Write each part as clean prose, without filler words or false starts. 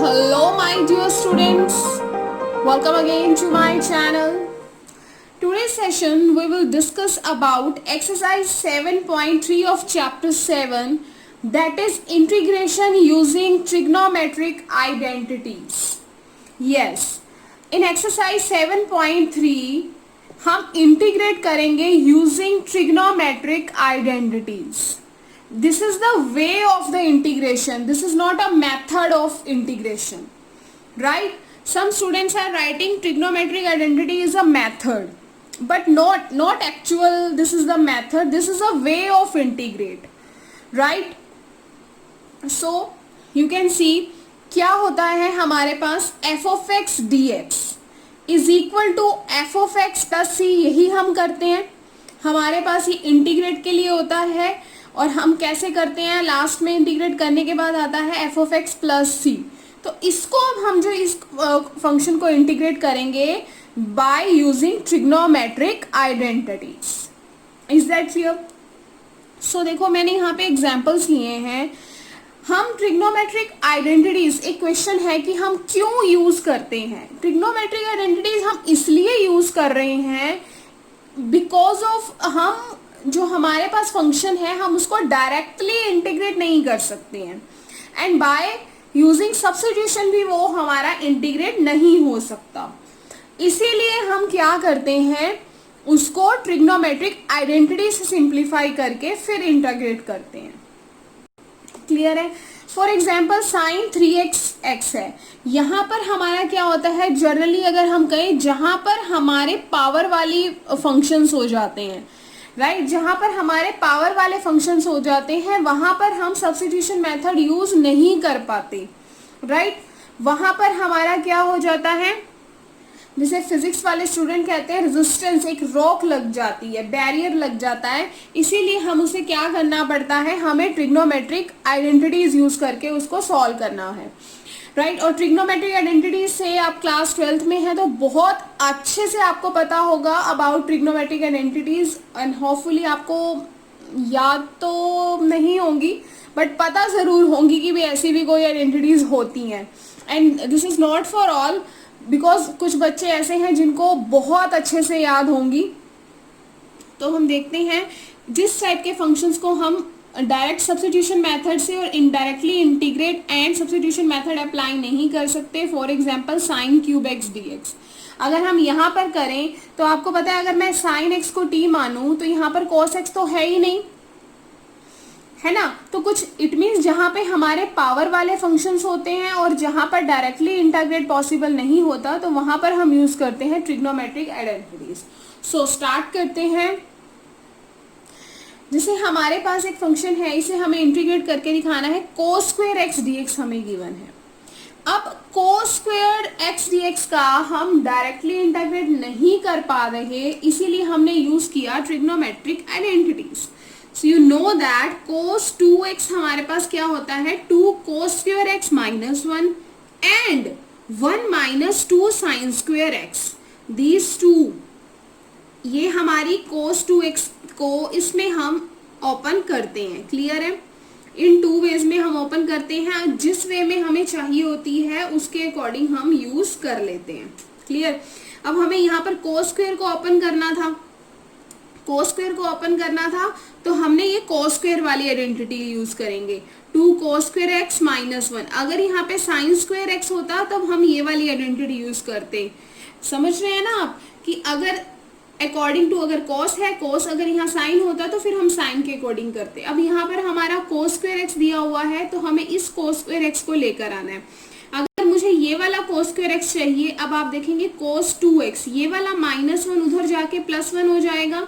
Hello my dear students, welcome again to my channel. Today's session we will discuss about exercise 7.3 of chapter 7, that is integration using trigonometric identities. Yes, in exercise 7.3 हम integrate करेंगे using trigonometric identities. This is the way of the integration. This is not a method of integration, right? Some students are writing trigonometric identity is a method, but not actual. This is the method. This is a way of integrate, right? So you can see क्या होता है हमारे पास f of x dx is equal to f of x plus c. यही हम करते हैं. हमारे पास ये इंटीग्रेट के लिए होता है और हम कैसे करते हैं, लास्ट में इंटीग्रेट करने के बाद आता है f of x प्लस सी. तो इसको अब हम जो इस फंक्शन को इंटीग्रेट करेंगे by using trigonometric identities. Is that clear? So देखो मैंने यहाँ पे एग्जांपल्स लिए हैं. हम ट्रिग्नोमेट्रिक आइडेंटिटीज, एक क्वेश्चन है कि हम क्यों यूज करते हैं ट्रिग्नोमेट्रिक आइडेंटिटीज. हम इसलिए यूज कर रहे हैं बिकॉज ऑफ हम जो हमारे पास फंक्शन है हम उसको डायरेक्टली इंटीग्रेट नहीं कर सकते हैं, एंड बाय यूजिंग सब्स्टिट्यूशन भी वो हमारा इंटीग्रेट नहीं हो सकता. इसीलिए हम क्या करते हैं, उसको ट्रिग्नोमेट्रिक आइडेंटिटी से सिंप्लीफाई करके फिर इंटीग्रेट करते हैं. क्लियर है? फॉर एग्जाम्पल साइन 3x है. यहाँ पर हमारा क्या होता है, जनरली अगर हम कहें जहां पर हमारे पावर वाली फंक्शंस हो जाते हैं, राइट, जहां पर हमारे पावर वाले फंक्शंस हो जाते हैं वहां पर हम सब्स्टिट्यूशन मेथड यूज नहीं कर पाते, राइट. वहां पर हमारा क्या हो जाता है, जैसे फिजिक्स वाले स्टूडेंट कहते हैं रेजिस्टेंस, एक रॉक लग जाती है, बैरियर लग जाता है. इसीलिए हम उसे क्या करना पड़ता है, हमें ट्रिग्नोमेट्रिक आइडेंटिटीज यूज करके उसको सॉल्व करना है, राइट. और ट्रिग्नोमेट्रिक आइडेंटिटीज से आप क्लास 12th में हैं तो बहुत अच्छे से आपको पता होगा about trigonometric identities, and hopefully आपको याद तो नहीं होंगी बट पता जरूर होंगी कि भी ऐसी भी कोई आइडेंटिटीज होती हैं. And this is not for all, because कुछ बच्चे ऐसे हैं जिनको बहुत अच्छे से याद होंगी. तो हम देखते हैं जिस टाइप के फंक्शंस को हम डायरेक्ट सब्स्टिट्यूशन मेथड से और indirectly integrate and substitution method apply नहीं कर सकते. For example sign cube x dx. अगर हम यहाँ पर करें तो आपको पता है अगर मैं साइन एक्स को t मानूं तो यहाँ पर cos x तो है ही नहीं, है ना. तो कुछ इट मीन्स जहाँ पे हमारे पावर वाले फंक्शंस होते हैं और जहाँ पर डायरेक्टली इंटीग्रेट पॉसिबल नहीं होता तो वहां पर हम यूज करते हैं ट्रिग्नोमेट्रिक आइडेंटिटीज. सो स्टार्ट करते हैं. जैसे हमारे पास एक फंक्शन है, इसे हमें इंटीग्रेट करके दिखाना है. cos स्क्वायर एक्स dx हमें गिवन है. अब cos स्क्वायर एक्स dx का हम डायरेक्टली इंटीग्रेट नहीं कर पा रहे, इसीलिए हमने यूज किया trigonometric identities. So you know that cos 2x हमारे पास क्या होता है, 2 cos square x minus 1 and 1 minus 2 sine square x. These two, ये हमारी cos 2x को इसमें हम ओपन करते हैं. क्लियर है? इन टू वेज में हम ओपन करते हैं, जिस वे में हमें चाहिए होती है उसके अकॉर्डिंग हम यूज कर लेते हैं. क्लियर? अब हमें यहाँ पर cos स्क्वायर को ओपन करना था, cos स्क्वायर को ओपन करना था तो हमने ये cos स्क्वायर वाली आइडेंटिटी यूज करेंगे. 2 cos स्क्वायर एक्स माइनस 1. अगर यहाँ पे साइन स्क्वायर एक्स होता तब हम ये वाली आइडेंटिटी यूज करते. समझ रहे हैं ना आप कि अगर अकॉर्डिंग टू, अगर cos है cos, अगर यहाँ साइन होता तो फिर हम साइन के अकॉर्डिंग करते. अब यहाँ पर हमारा cos स्क्वायर एक्स दिया हुआ है तो हमें इस cos स्क्वायर एक्स को लेकर आना है. अगर मुझे ये वाला cos स्क्वायर एक्स चाहिए, अब आप देखेंगे cos 2x, ये वाला माइनस 1 उधर जाके प्लस 1 हो जाएगा,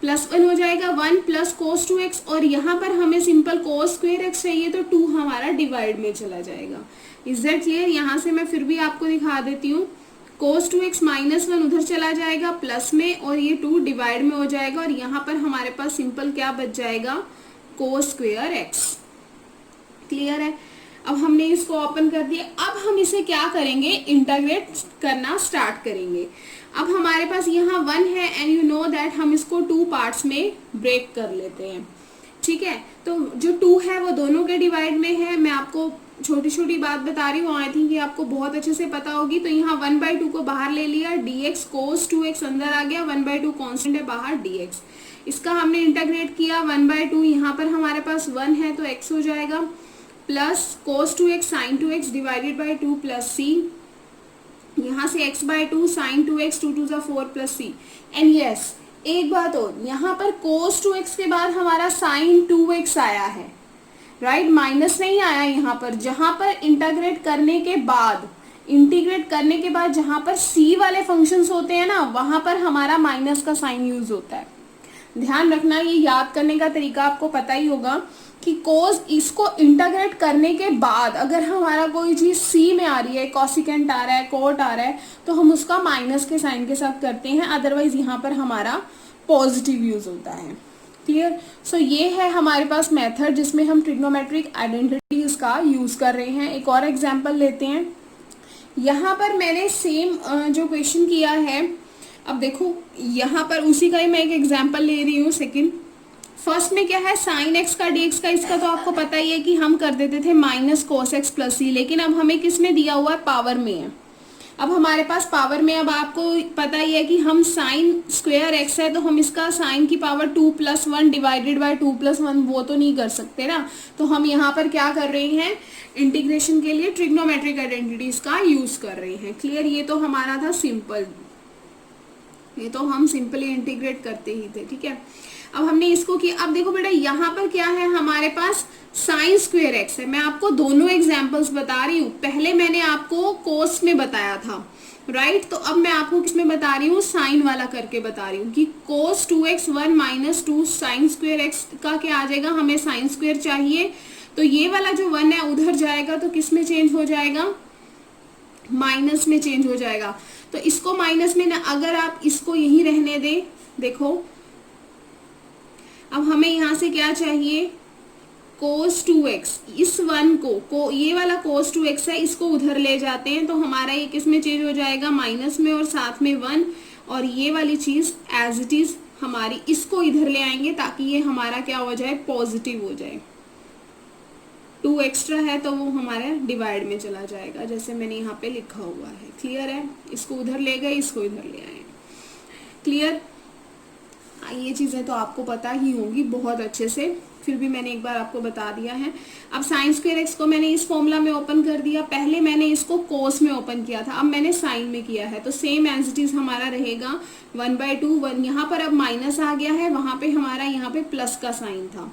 प्लस 1 हो जाएगा, 1 प्लस cos 2x, और यहाँ पर हमें सिंपल cos स्क्वायर एक्स चाहिए तो 2 हमारा डिवाइड में चला जाएगा. Is that clear? यहाँ से मैं फिर भी आपको दिखा देती हूँ. cos 2x माइनस 1 उधर चला जाएगा प्लस में, और ये 2 डिवाइड में हो जाएगा, और यहाँ पर हमारे पास सिंपल क्या बच जाएगा, cos स्क्वायर एक्स. क्लियर है? अब हमने इसको ओपन कर दिया. अब हम इसे क्या करेंगे, इंटीग्रेट करना स्टार्ट करेंगे. अब हमारे पास यहाँ 1 है एंड यू नो दैट हम इसको 2 पार्ट्स में ब्रेक कर लेते हैं. ठीक है, तो जो 2 है वो दोनों के डिवाइड में है. मैं आपको छोटी छोटी बात बता रही हूँ, आई थिंक ये आपको बहुत अच्छे से पता होगी। तो यहाँ 1/2 को बाहर ले लिया, dx cos 2x अंदर आ गया, 1/2 कांस्टेंट है बाहर dx। इसका हमने इंटीग्रेट किया 1/2, यहाँ पर हमारे पास 1 है तो x हो जाएगा, plus cos 2x sin 2x divided by 2 plus c, यहाँ से x/2 sin 2x 2 2 4 plus c। And yes, एक बात और, यहाँ पर cos 2x के बाद हमारा sin 2x आया है, राइट, माइनस नहीं आया यहाँ पर। जहां पर इंटीग्रेट करने के बाद जहां पर c वाले फंक्शंस होते हैं ना, वहां पर हमारा माइनस का साइन यूज होता है। ध्यान रखना, ये याद करने का तरीका आपको पता ही होगा कि कोस, इसको इंटीग्रेट करने के बाद अगर हमारा कोई चीज c में आ रही है, कॉसिकेंट आ रहा है, कोट आ रहा है, तो हम उसका माइनस के साइन के साथ करते हैं, अदरवाइज यहाँ पर हमारा पॉजिटिव यूज होता है। क्लियर? सो ये है हमारे पास मेथड जिसमें हम ट्रिग्नोमेट्रिक आइडेंटिटीज का यूज कर रहे हैं। एक और एग्जांपल लेते हैं। यहाँ पर मैंने सेम जो क्वेश्चन किया है, अब देखो यहाँ पर उसी का ही मैं एक एग्जांपल ले रही हूँ। सेकंड, फर्स्ट में क्या है, साइन एक्स का dx का, इसका तो आपको पता ही है कि हम कर देते थे माइनस कोस एक्स प्लस सी, लेकिन अब हमें किस में दिया हुआ है, पावर में है। अब हमारे पास पावर में, अब आपको पता ही है कि हम साइन स्क्वायर एक्स है तो हम इसका साइन की पावर 2 + 1 डिवाइडेड बाय 2 + 1 वो तो नहीं कर सकते ना, तो हम यहाँ पर क्या कर रहे हैं, इंटीग्रेशन के लिए ट्रिग्नोमेट्रिक आइडेंटिटीज का यूज कर रहे हैं। क्लियर? ये तो हमारा था सिंपल, ये तो हम सिंपली इंटीग्रेट करते ही थे। ठीक है, अब हमने इसको किया। अब देखो बेटा, यहाँ पर क्या है, हमारे पास साइन स्क्वायर एक्स है। मैं आपको दोनों एग्जांपल्स बता रही हूँ। पहले मैंने आपको कोस में बताया था, राइट, तो अब मैं आपको किसमें बता रही हूँ, साइन वाला करके बता रही हूँ कि cos 2x 1 - 2 sine square x का क्या आ जाएगा, हमें साइन स्क्वायर चाहिए, तो ये वाला जो 1 है उधर जाएगा तो किस में चेंज हो जाएगा, माइनस में चेंज हो जाएगा। तो इसको माइनस में ना, अगर आप इसको यही रहने दें, देखो अब हमें यहाँ से क्या चाहिए, cos 2x, इस 1 को ये वाला cos 2x है, इसको उधर ले जाते हैं तो हमारा ये किस में चेंज हो जाएगा, माइनस में, और साथ में 1, और ये वाली चीज एज इट इज हमारी, इसको इधर ले आएंगे ताकि ये हमारा क्या हो जाए, पॉजिटिव हो जाए। 2 एक्स्ट्रा है तो वो हमारे डिवाइड में चला जाएगा, जैसे मैंने यहाँ पे लिखा हुआ है। क्लियर है? इसको उधर ले गए, इसको इधर ले आए। क्लियर? ये चीजें तो आपको पता ही होंगी बहुत अच्छे से, फिर भी मैंने एक बार आपको बता दिया है। अब साइन स्क्वायर एक्स को मैंने इस फॉर्मूला में ओपन कर दिया, पहले मैंने इसको कोस में ओपन किया था, अब मैंने साइन में किया है, तो सेम एज इट इज हमारा रहेगा 1/2 1। यहाँ पर अब माइनस आ गया है, वहां पे हमारा यहाँ पे प्लस का साइन था।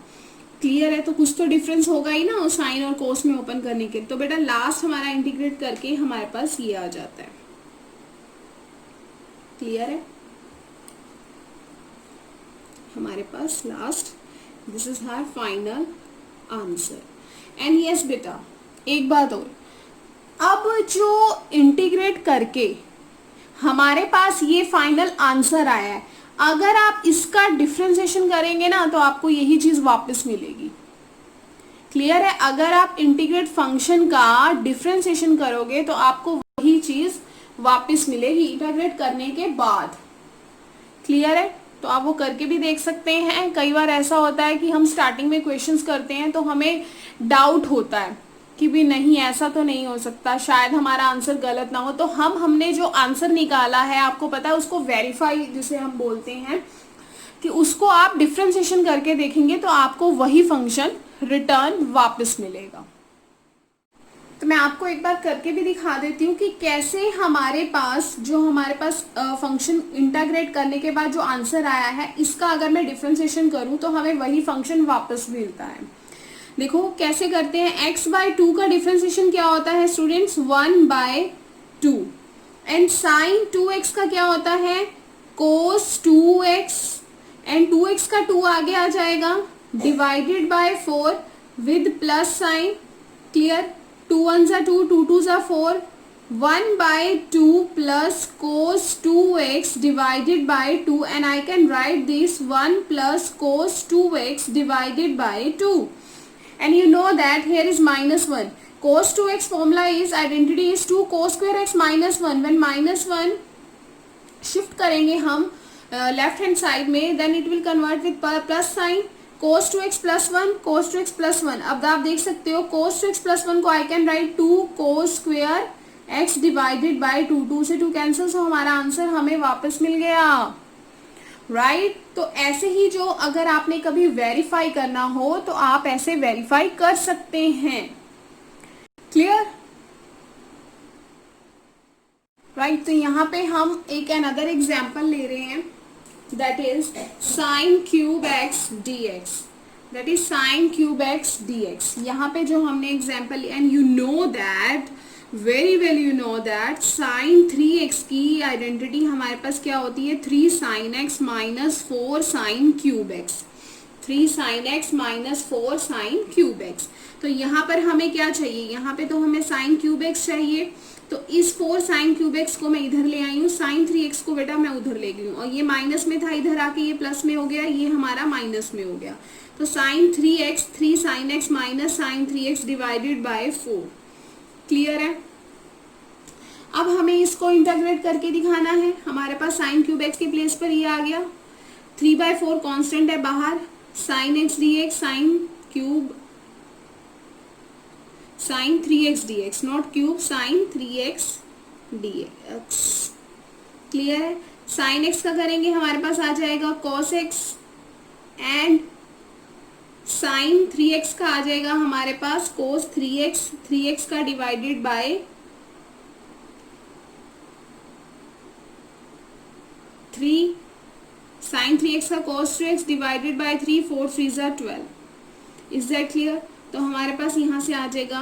क्लियर है? तो कुछ तो डिफरेंस होगा ही ना साइन और कोस में ओपन करने के। तो बेटा लास्ट हमारा इंटीग्रेट करके हमारे पास ये आ जाता है। क्लियर है? हमारे पास last, this is her final answer. And yes बेटा, एक बात और, अब जो इंटीग्रेट करके हमारे पास ये फाइनल आंसर आया है, अगर आप इसका डिफरेंशिएशन करेंगे ना तो आपको यही चीज वापस मिलेगी। क्लियर है? अगर आप इंटीग्रेट फंक्शन का डिफरेंशिएशन करोगे तो आपको वही चीज वापस मिलेगी इंटीग्रेट करने के बाद। क्लियर है? तो आप वो करके भी देख सकते हैं। कई बार ऐसा होता है कि हम स्टार्टिंग में क्वेश्चंस करते हैं तो हमें डाउट होता है कि भी नहीं, ऐसा तो नहीं हो सकता, शायद हमारा आंसर गलत ना हो, तो हमने जो आंसर निकाला है आपको पता है उसको वेरीफाई जिसे हम बोलते हैं, कि उसको आप डिफरेंशिएशन करके देखेंगे तो आपको वही फंक्शन रिटर्न वापस मिलेगा। तो मैं आपको एक बार करके भी दिखा देती हूँ कि कैसे हमारे पास फंक्शन इंटीग्रेट करने के बाद जो आंसर आया है, इसका अगर मैं डिफरेंशिएशन करूँ तो हमें वही फंक्शन वापस मिलता है। देखो कैसे करते हैं। x/2 का डिफरेंशिएशन क्या होता है स्टूडेंट्स, 1/2, एंड साइन 2x का क्या होता है, cos 2x, एंड 2x का 2 आगे आ जाएगा, divided by 4 with plus sign. Clear? 2 1s are 2, 2 2s are 4, 1/2 plus cos 2x divided by 2, and I can write this 1 plus cos 2x divided by 2, and you know that here is -1. Cos 2x formula is, identity is 2 cos square x -1. When -1 shift करेंगे हम left hand side में, then it will convert with plus sign, cos 2x plus one, cos 2x plus one. अब आप देख सकते हो cos 2x plus one को आई can write 2 cos square x divided by 2, 2 से 2 कैंसिल, सो हमारा आंसर हमें वापस मिल गया, राइट। तो ऐसे ही जो अगर आपने कभी वेरीफाई करना हो तो आप ऐसे वेरीफाई कर सकते हैं, क्लियर, राइट। तो यहाँ पे हम एक अनदर एग्जाम्पल ले रहे हैं, that is sine cube X D X, that is sine cube X D X. यहाँ पे जो हमने example, and you know that very well, you know that sine 3x की आइडेंटिटी हमारे पास क्या होती है, 3 sine X minus 4 sine cube X, 3 sine X minus 4 sine cube X. तो यहाँ पर हमें क्या चाहिए, यहाँ पे तो हमें साइन क्यूब एक्स चाहिए, तो इस 4 साइन क्यूब एक्स को मैं इधर ले आई हूँ, साइन 3x को बेटा मैं उधर ले गई हूँ, और ये माइनस में था, इधर आके ये प्लस में हो गया, ये हमारा माइनस में हो गया। तो sine 3x, 3 sine X minus sine 3x divided by 4, clear है। अब हमें इसको इंटीग्रेट करके दिखाना है, हमारे पास साइन क्यूब एक्स के प्लेस पर ये आ गया, 3/4 कांस्टेंट है बाहर, sine X D X, sine cube sine 3x dx, not cube, sine 3x dx, clear है। साइन x का करेंगे हमारे पास आ जाएगा cos x, and sign 3x का आ जाएगा हमारे पास cos 3x, 3x का डिवाइडेड बाय 3, साइन 3x का cos 2x divided by 3, 4 3 are 12, is that clear. तो हमारे पास यहाँ से आ जाएगा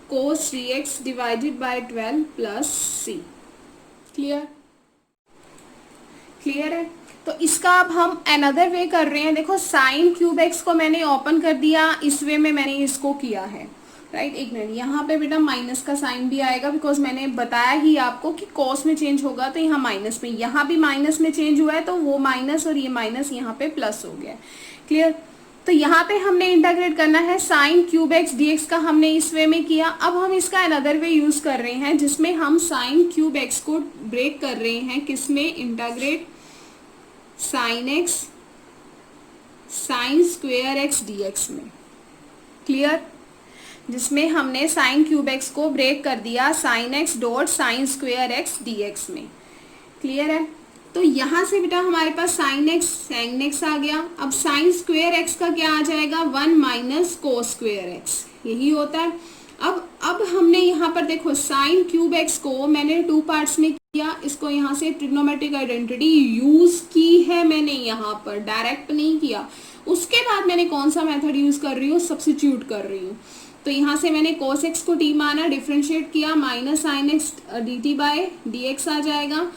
cos 3x divided bye 12 plus c, clear, clear है। तो इसका अब हम अनदर वे कर रहे हैं, देखो साइन क्यूब एक्स को मैंने ओपन कर दिया, इस वे में मैंने इसको किया है, राइट। एक मिनट, यहाँ पे बेटा माइनस का साइन भी आएगा, बिकॉज मैंने बताया ही आपको कि कॉस में चेंज होगा तो यहाँ माइनस में, यहाँ भी माइनस में चेंज हुआ है तो वो माइनस और ये माइनस यहाँ पे प्लस हो गया, क्लियर। तो यहाँ पे हमने इंटीग्रेट करना है, sign cube X D x का हमने इस वे में किया, अब हम इसका अनदर वे यूज कर रहे हैं जिसमें हम साइन क्यूब एक्स को ब्रेक कर रहे हैं, किसमें, integrate sine x sine square x D x में, क्लियर, जिसमें हमने साइन क्यूब एक्स को ब्रेक कर दिया sine x dot sine square x D x में, क्लियर है। तो यहाँ से बेटा हमारे पास साइन एक्स आ गया, अब साइन स्क्वेयर एक्स का क्या आ जाएगा, 1 माइनस कोस स्क्वेयर एक्स, यही होता है। अब हमने यहाँ पर देखो साइन क्यूब एक्स को मैंने 2 पार्ट्स में किया, इसको यहाँ से ट्रिग्नोमेट्रिक आइडेंटिटी यूज की है मैंने, यहाँ पर डायरेक्ट नहीं किया। उसके बाद मैंने कौन सा मेथड यूज कर रही हूँ, सब्स्टिट्यूट कर रही हूँ। तो यहाँ से मैंने cos x को t माना, डिफ्रेंशिएट किया, minus sine X dt by dx आ जाएगा,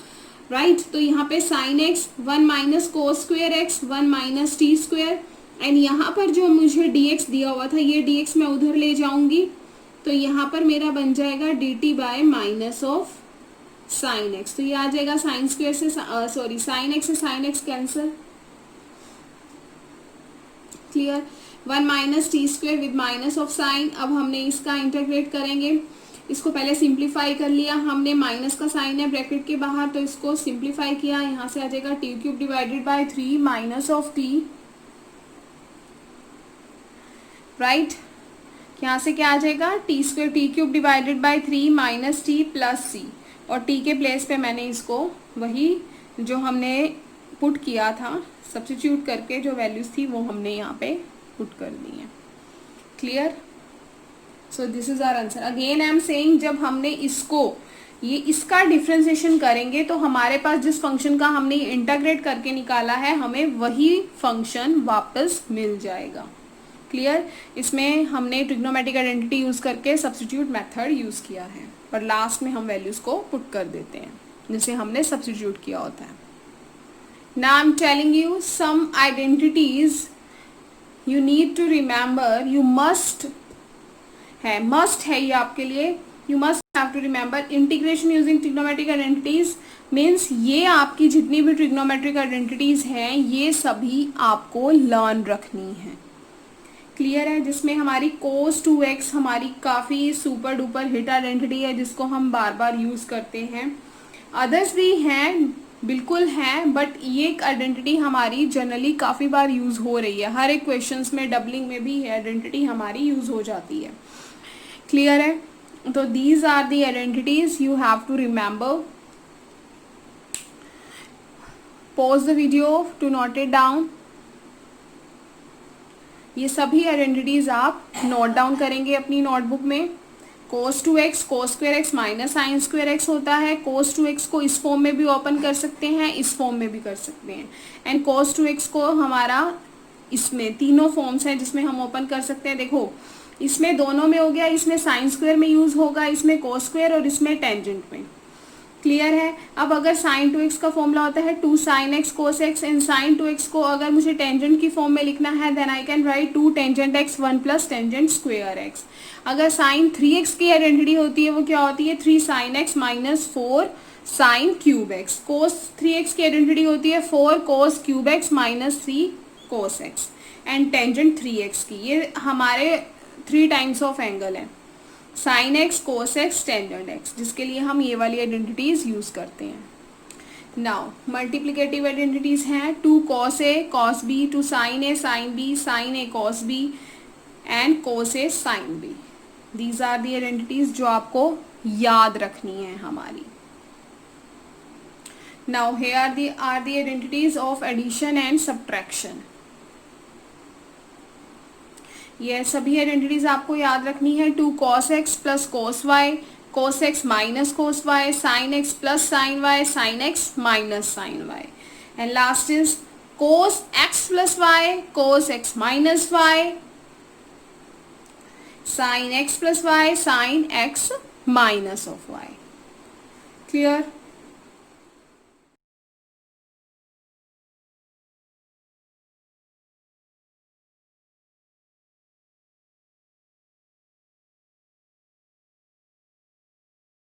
राइट। तो यहाँ पे sine x 1 minus cos square X 1 minus T square, and यहाँ पर जो मुझे dx दिया हुआ था ये dx मैं उधर ले जाऊंगी, तो यहाँ पर मेरा बन जाएगा dt by minus of sine x। तो ये आ जाएगा साइन स्क्वेयर से सॉरी साइन x से sine x cancel, clear, 1 minus T square with minus of sine. अब हमने इसका इंटीग्रेट करेंगे, इसको पहले सिंप्लीफाई कर लिया हमने, माइनस का साइन है ब्रैकेट के बाहर तो इसको सिंप्लीफाई किया, यहाँ से आ जाएगा T cube divided by 3 minus of T, right. यहाँ से क्या आ जाएगा, T square T cube divided by 3 minus T plus C, और टी के प्लेस पे मैंने इसको वही जो हमने पुट किया था सब्स्टिट्यूट करके, जो वैल्यूज थी वो हमने यहाँ पे पुट कर दी है, clear. So this is our answer. Again I am saying, जब हमने इसका डिफ्रेंसिएशन करेंगे तो हमारे पास जिस फंक्शन का हमने इंटीग्रेट करके निकाला है हमें वही फंक्शन वापस मिल जाएगा, क्लियर। इसमें हमने ट्रिग्नोमेट्रिक आइडेंटिटी यूज करके सब्स्टिट्यूट मेथड यूज किया है, पर लास्ट में हम वैल्यूज को पुट कर देते हैं जिसे हमने सब्स्टिट्यूट किया होता है। Now I am telling you some identities you need to remember, you must है ये आपके लिए, you must have to remember. Integration using trigonometric identities means ये आपकी जितनी भी ट्रिग्नोमेट्रिक आइडेंटिटीज हैं ये सभी आपको लर्न रखनी है, क्लियर है। जिसमें हमारी cos 2x हमारी काफ़ी सुपर डुपर हिट आइडेंटिटी है जिसको हम बार बार यूज़ करते हैं। अदर्स भी हैं बिल्कुल हैं, बट ये एक आइडेंटिटी हमारी जनरली काफ़ी बार यूज़ हो रही है, हर एक क्वेश्चंस में डबलिंग में भी आइडेंटिटी हमारी यूज़ हो जाती है। क्लियर है? तो these are the identities you have to remember. Pause the video to note it down. ये सभी आइडेंटिटीज आप नोट डाउन करेंगे अपनी नोटबुक में। cos 2x cos square x minus sine square x होता है। cos 2x को इस फॉर्म में भी ओपन कर सकते हैं, इस फॉर्म में भी कर सकते हैं। एंड cos 2x को हमारा इसमें तीनों फॉर्म्स हैं जिसमें हम ओपन कर सकते हैं। देखो इसमें दोनों में हो गया, इसमें साइन स्क्वायर में यूज होगा, इसमें cos स्क्वायर और इसमें टेंजेंट में। क्लियर है? अब अगर साइन 2x का फॉर्मूला होता है 2 sin x cos x, and sine 2x को अगर मुझे टेंजेंट की फॉर्म में लिखना है then I can write 2 tangent x 1 plus tangent square x। अगर साइन 3x की आइडेंटिटी होती है वो क्या होती है 3 sin x minus 4 sine cube x। cos 3x की आइडेंटिटी होती है 4 cos cube x minus 3 cos x। And tangent 3x की, ये हमारे 3 टाइम्स ऑफ एंगल है, sine x cos x tangent x, जिसके लिए हम ये वाली आइडेंटिटीज यूज करते हैं। नाउ मल्टीप्लिकेटिव आइडेंटिटीज हैं 2 cos a cos b, 2 sin a sin b, sin a cos b and cos a sin b। These are the identities जो आपको याद रखनी है हमारी। Now here are the identities of addition and subtraction. ये सभी identities आपको याद रखनी है। 2 cos x plus cos y, cos x minus cos y, sin x plus sin y, sin x minus sin y, and last is cos x plus y, cos x minus y, sin x plus y, sin x minus of y। Clear?